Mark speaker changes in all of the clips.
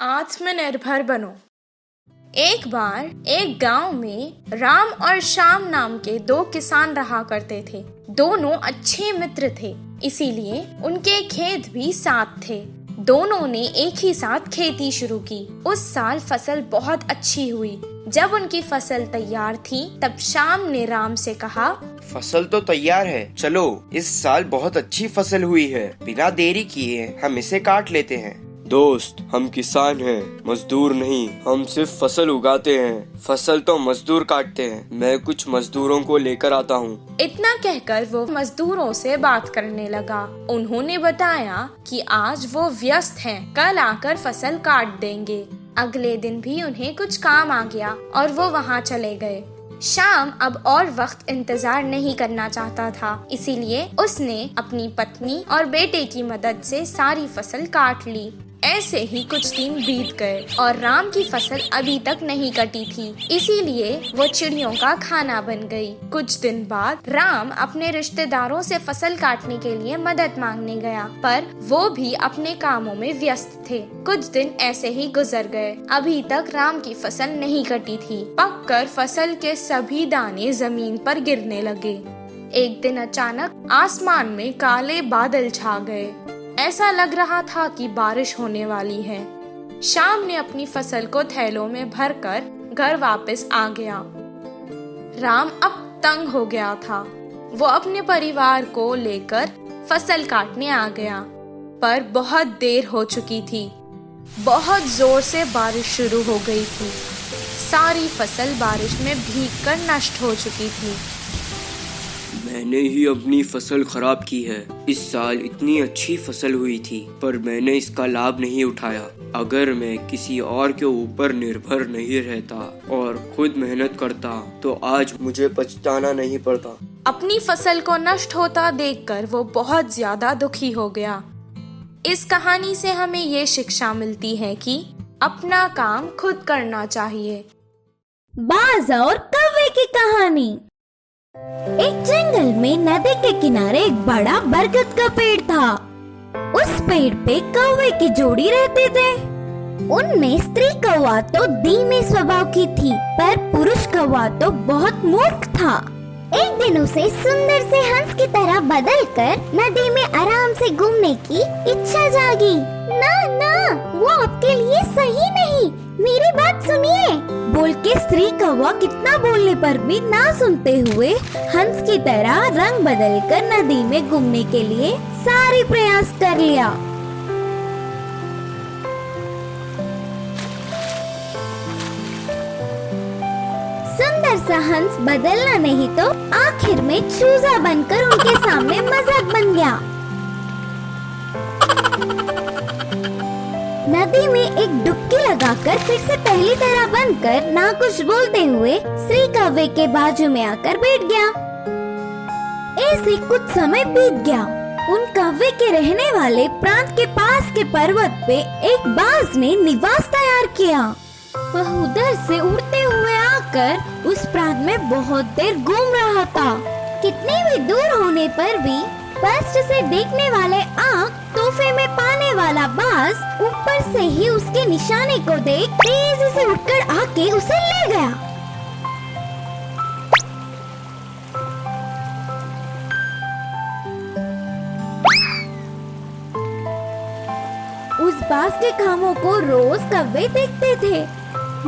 Speaker 1: आत्मनिर्भर बनो। एक बार एक गांव में राम और श्याम नाम के दो किसान रहा करते थे। दोनों अच्छे मित्र थे, इसीलिए उनके खेत भी साथ थे। दोनों ने एक ही साथ खेती शुरू की। उस साल फसल बहुत अच्छी हुई। जब उनकी फसल तैयार थी, तब श्याम ने राम से कहा,
Speaker 2: फसल तो तैयार है, चलो इस साल बहुत अच्छी फसल हुई है, बिना देरी किए हम इसे काट लेते हैं।
Speaker 3: दोस्त, हम किसान हैं, मजदूर नहीं। हम सिर्फ फसल उगाते हैं, फसल तो मजदूर काटते हैं। मैं कुछ मजदूरों को लेकर आता हूँ।
Speaker 1: इतना कहकर वो मजदूरों से बात करने लगा। उन्होंने बताया कि आज वो व्यस्त हैं, कल आकर फसल काट देंगे। अगले दिन भी उन्हें कुछ काम आ गया और वो वहाँ चले गए। श्याम अब और वक्त इंतजार नहीं करना चाहता था, इसीलिए उसने अपनी पत्नी और बेटे की मदद से सारी फसल काट ली। ऐसे ही कुछ दिन बीत गए और राम की फसल अभी तक नहीं कटी थी, इसीलिए वो चिड़ियों का खाना बन गई। कुछ दिन बाद राम अपने रिश्तेदारों से फसल काटने के लिए मदद मांगने गया, पर वो भी अपने कामों में व्यस्त थे। कुछ दिन ऐसे ही गुजर गए। अभी तक राम की फसल नहीं कटी थी। पककर फसल के सभी दाने जमीन पर गिरने लगे। एक दिन अचानक आसमान में काले बादल छा गए। ऐसा लग रहा था कि बारिश होने वाली है। श्याम ने अपनी फसल को थैलों में भरकर घर वापस आ गया। राम अब तंग हो गया था। वो अपने परिवार को लेकर फसल काटने आ गया, पर बहुत देर हो चुकी थी। बहुत जोर से बारिश शुरू हो गई थी। सारी फसल बारिश में भीगकर नष्ट हो चुकी थी।
Speaker 3: मैंने ही अपनी फसल खराब की है। इस साल इतनी अच्छी फसल हुई थी, पर मैंने इसका लाभ नहीं उठाया। अगर मैं किसी और के ऊपर निर्भर नहीं रहता और खुद मेहनत करता, तो आज मुझे पछताना नहीं पड़ता।
Speaker 1: अपनी फसल को नष्ट होता देखकर वो बहुत ज्यादा दुखी हो गया। इस कहानी से हमें ये शिक्षा मिलती है कि अपना काम खुद करना चाहिए।
Speaker 4: बाज और कौवे की कहानी। एक जंगल में नदी के किनारे एक बड़ा बरगद का पेड़ था। उस पेड़ पे कौवे की जोड़ी रहते थे। उनमें स्त्री कौवा तो धीमे स्वभाव की थी, पर पुरुष कौवा तो बहुत मूर्ख था। एक दिन उसे सुंदर से हंस की तरह बदलकर नदी में आराम से घूमने की इच्छा जागी। ना ना, वो आपके लिए सही नहीं, मेरी बात सुनिए, बोल के स्त्री कौवा कितना बोलने पर भी ना सुनते हुए हंस की तरह रंग बदलकर नदी में घूमने के लिए सारे प्रयास कर लिया। सुंदर सा हंस बदलना नहीं तो आखिर में चूजा बनकर उनके सामने मजाक बन गया। नदी में एक डुबकी लगाकर फिर से पहली तरह बनकर ना कुछ बोलते हुए श्री कौवे के बाजू में आकर बैठ गया। ऐसे कुछ समय बीत गया। उन कौवे के रहने वाले प्रांत के पास के पर्वत पे एक बाज ने निवास तैयार किया। वह उधर से उड़ते हुए आकर उस प्रांत में बहुत देर घूम रहा था। कितने भी दूर होने पर भी स्पष्ट से देखने वाले आँख तोहफे में पाने वाला बाज ऊपर से ही उसके निशाने को देख तेजी से उठकर आके उसे ले गया। उस बाज के कामों को रोज कौवे देखते थे।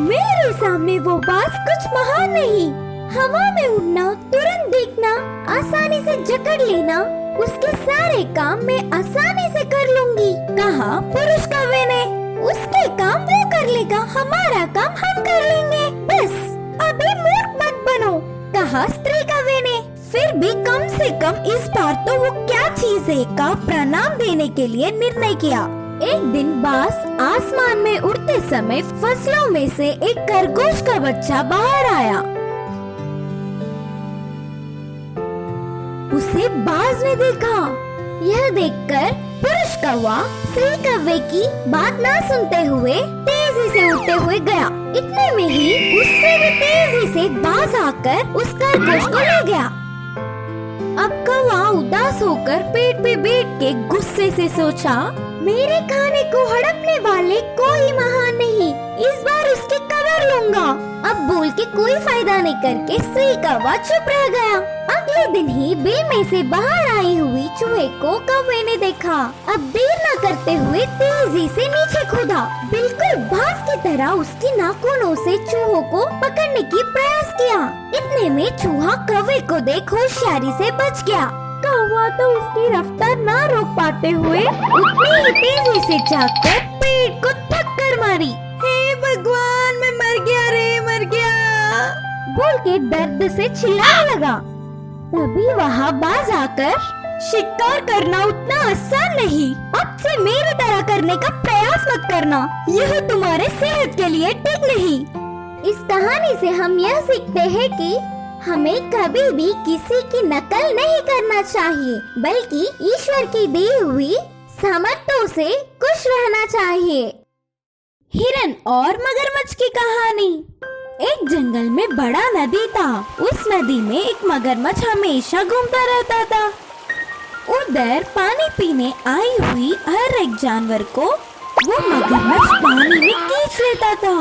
Speaker 4: मेरे सामने वो बाज कुछ महान नहीं, हवा में उड़ना, तुरंत देखना, आसानी से जकड़ लेना, उसके सारे काम मैं आसानी से कर लूंगी, कहा पुरुष कौवे ने। उसके काम वो कर लेगा, हमारा काम हम कर लेंगे, बस अभी मूर्ख मत बनो, कहा स्त्री कौवे ने। फिर भी कम से कम इस बार तो वो क्या चीज है का प्रणाम देने के लिए निर्णय किया। एक दिन बाज आसमान में उड़ते समय फसलों में से एक खरगोश का बच्चा बाहर आया। उसे बाज ने देखा। यह देखकर पुरुष कौवा स्त्री कौवे की बात ना सुनते हुए तेजी से उड़ते हुए गया। इतने में ही उससे भी तेजी से बाज आकर उस खरगोश को ले गया। अब कौवा उदास होकर पेड़ पे बैठ के गुस्से से सोचा, मेरे खाने को हड़पने वाले कोई महान आऊंगा। अब बोल के कोई फायदा नहीं करके श्री कौवा चुप रह गया। अगले दिन ही बिल में से बाहर आई हुई चूहे को कौवे ने देखा। अब देर न करते हुए तेजी से नीचे कूदा। बिल्कुल बाज की तरह उसकी नाखूनों से चूहों को पकड़ने की प्रयास किया। इतने में चूहा कौवे को देख होशियारी से बच गया। कौवा तो उसकी रफ्तार ना रोक पाते हुए उतनी ही तेजी से जाकर पेड़ को टक्कर मारी। हे भगवान, मैं मर गया रे, मर गया बोल के दर्द से चिल्लाने लगा। तभी वहाँ बाज आकर, शिकार करना उतना आसान नहीं, अब से मेरी तरह करने का प्रयास मत करना, यह तुम्हारे सेहत के लिए ठीक नहीं। इस कहानी से हम यह सीखते हैं कि हमें कभी भी किसी की नकल नहीं करना चाहिए, बल्कि ईश्वर की दी हुई सामर्थ्यों से खुश रहना चाहिए। हिरन और मगरमच्छ की कहानी। एक जंगल में बड़ा नदी था। उस नदी में एक मगरमच्छ हमेशा घूमता रहता था। उधर पानी पीने आई हुई हर एक जानवर को वो मगरमच्छ पानी में खींच लेता था।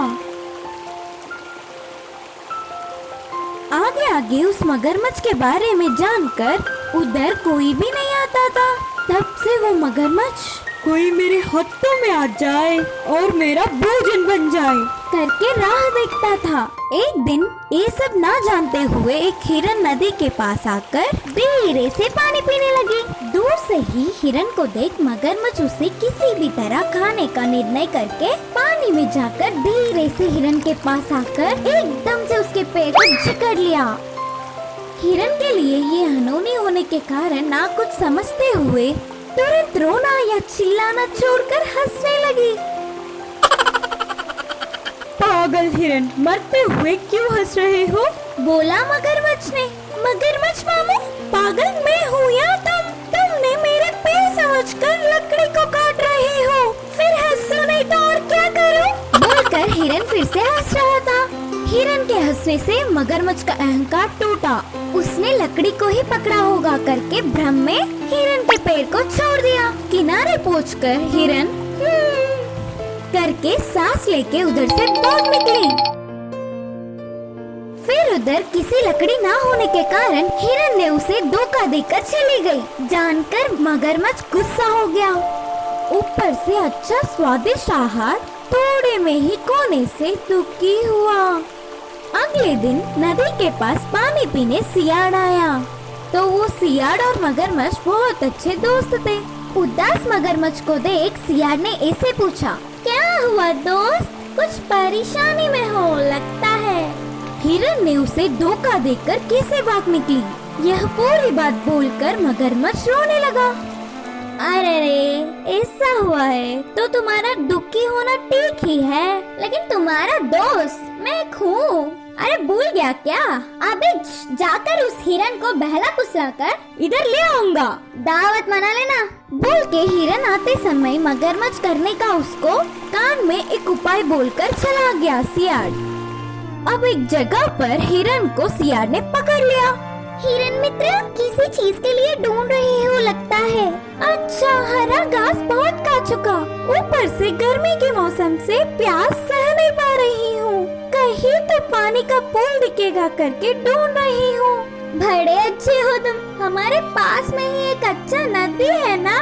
Speaker 4: आगे आगे उस मगरमच्छ के बारे में जानकर उधर कोई भी नहीं आता था। तब से वो मगरमच्छ कोई मेरे हाथों में आ जाए और मेरा भोजन बन जाए करके राह देखता था। एक दिन ये सब ना जानते हुए एक हिरन नदी के पास आकर धीरे से पानी पीने लगी। दूर से ही हिरन को देख मगरमच्छ उसे किसी भी तरह खाने का निर्णय करके पानी में जाकर धीरे से हिरन के पास आकर एकदम से उसके पैर को जकड़ लिया। हिरन के लिए ये अनहोनी होने के कारण ना कुछ समझते हुए तुरंत रोना या चिल्लाना छोड़कर हंसने लगी। पागल हिरन, मरते हुए क्यों हंस रहे हो? बोला मगरमच्छ ने। मगरमच्छ मामू, पागल मैं हूँ या तुम? तुमने मेरे पैर समझकर लकड़ी को काट रहे हो, फिर हंसो नहीं तो और क्या करूँ? बोलकर हिरन फिर से हंस रहा था। हिरन के हंसने से मगरमच्छ का अहंकार टूटा। उसने लकड़ी को ही पकड़ा होगा करके भ्रम में हिरन के पैर को छोड़ दिया। किनारे पहुंचकर हिरन करके सांस लेके उधर से दौड़ निकली। फिर उधर किसी लकड़ी ना होने के कारण हिरन ने उसे धोखा देकर चली गई। जानकर मगरमच्छ गुस्सा हो गया। ऊपर से अच्छा स्वादिष्ट आहार थोड़े में ही खोने से दुखी हुआ। अगले दिन नदी के पास पानी पीने सियाड़ आया। तो वो सियाड़ और मगरमच्छ बहुत अच्छे दोस्त थे। उदास मगरमच्छ को देख सियाड़ ने ऐसे पूछा, क्या हुआ दोस्त, कुछ परेशानी में हो लगता है। हिरन ने उसे धोखा देकर कैसे भाग निकली, यह पूरी बात बोलकर मगरमच्छ रोने लगा। अरे रे, ऐसा हुआ है तो तुम्हारा दुखी होना ठीक ही है, लेकिन तुम्हारा दोस्त मैं हूँ। अरे भूल गया क्या? अबे जाकर उस हिरन को बहला फुसलाकर इधर ले आऊंगा, दावत मना लेना। बोल के हिरन आते समय मगरमच्छ करने का उसको कान में एक उपाय बोलकर चला गया सियाड़। अब एक जगह पर हिरन को सियाड़ ने पकड़ लिया। हिरन मित्र, किसी चीज के लिए ढूंढ रहे हो लगता है। अच्छा, हरा घास बहुत खा चुका, ऊपर से गर्मी के मौसम से प्यास सह नहीं पा रही हूँ, कहीं तो पानी का पूल दिखेगा करके ढूंढ रही हूँ। बड़े अच्छे हो तुम, हमारे पास में ही एक अच्छा नदी है ना।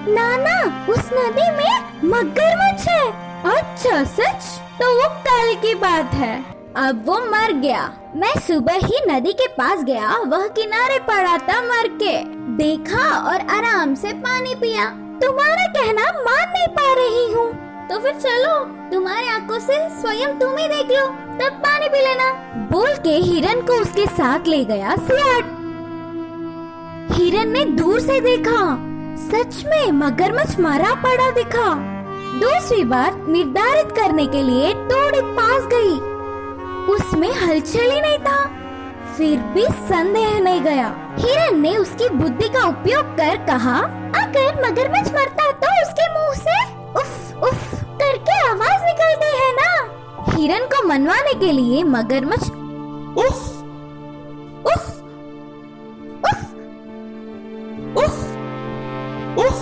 Speaker 4: नाना, उस नदी में मगरमच्छ है। अच्छा सच? तो वो कल की बात है, अब वो मर गया। मैं सुबह ही नदी के पास गया, वह किनारे पड़ा था मर के, देखा और आराम से पानी पिया। तुम्हारा कहना मान नहीं पा रही हूँ, तो फिर चलो तुम्हारी आंखों से स्वयं तुम ही देख लो, तब पानी पी लेना। बोल के हिरन को उसके साथ ले गया सियाड़। हिरन ने दूर से देखा, सच में मगरमच्छ मरा पड़ा दिखा। दूसरी बार निर्धारित करने के लिए थोड़ी पास गई, उसमें हलचल ही नहीं था, फिर भी संदेह नहीं गया। हिरन ने उसकी बुद्धि का उपयोग कर कहा, अगर मगरमच्छ मरता तो उसके मुंह से उफ उफ करके आवाज निकलती है ना। हिरन को मनवाने के लिए मगरमच्छ उफ उफ उफ उफ उफ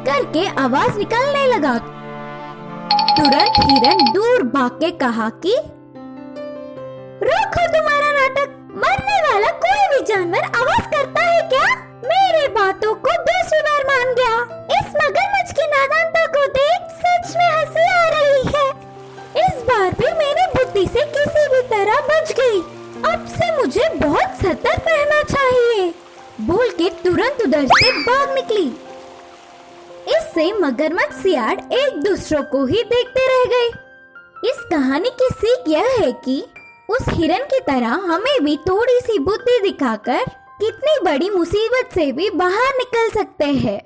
Speaker 4: करके आवाज निकलने लगा। तुरंत हिरन दूर भाग के कहा कि जानवर आवाज करता है क्या? मेरे बातों को दूसरी बार मान गया। इस मगरमच्छ की नादानता को देख सच में हंसी आ रही है। इस बार भी मेरी बुद्धि से किसी भी तरह बच गई। अब से मुझे बहुत सतर्क रहना चाहिए, बोल के तुरंत उधर से भाग निकली। इससे मगरमच्छ सियार एक दूसरों को ही देखते रह गए। इस कहानी की सीख यह है कि उस हिरन की तरह हमें भी थोड़ी सी बुद्धि दिखाकर कितनी बड़ी मुसीबत से भी बाहर निकल सकते हैं।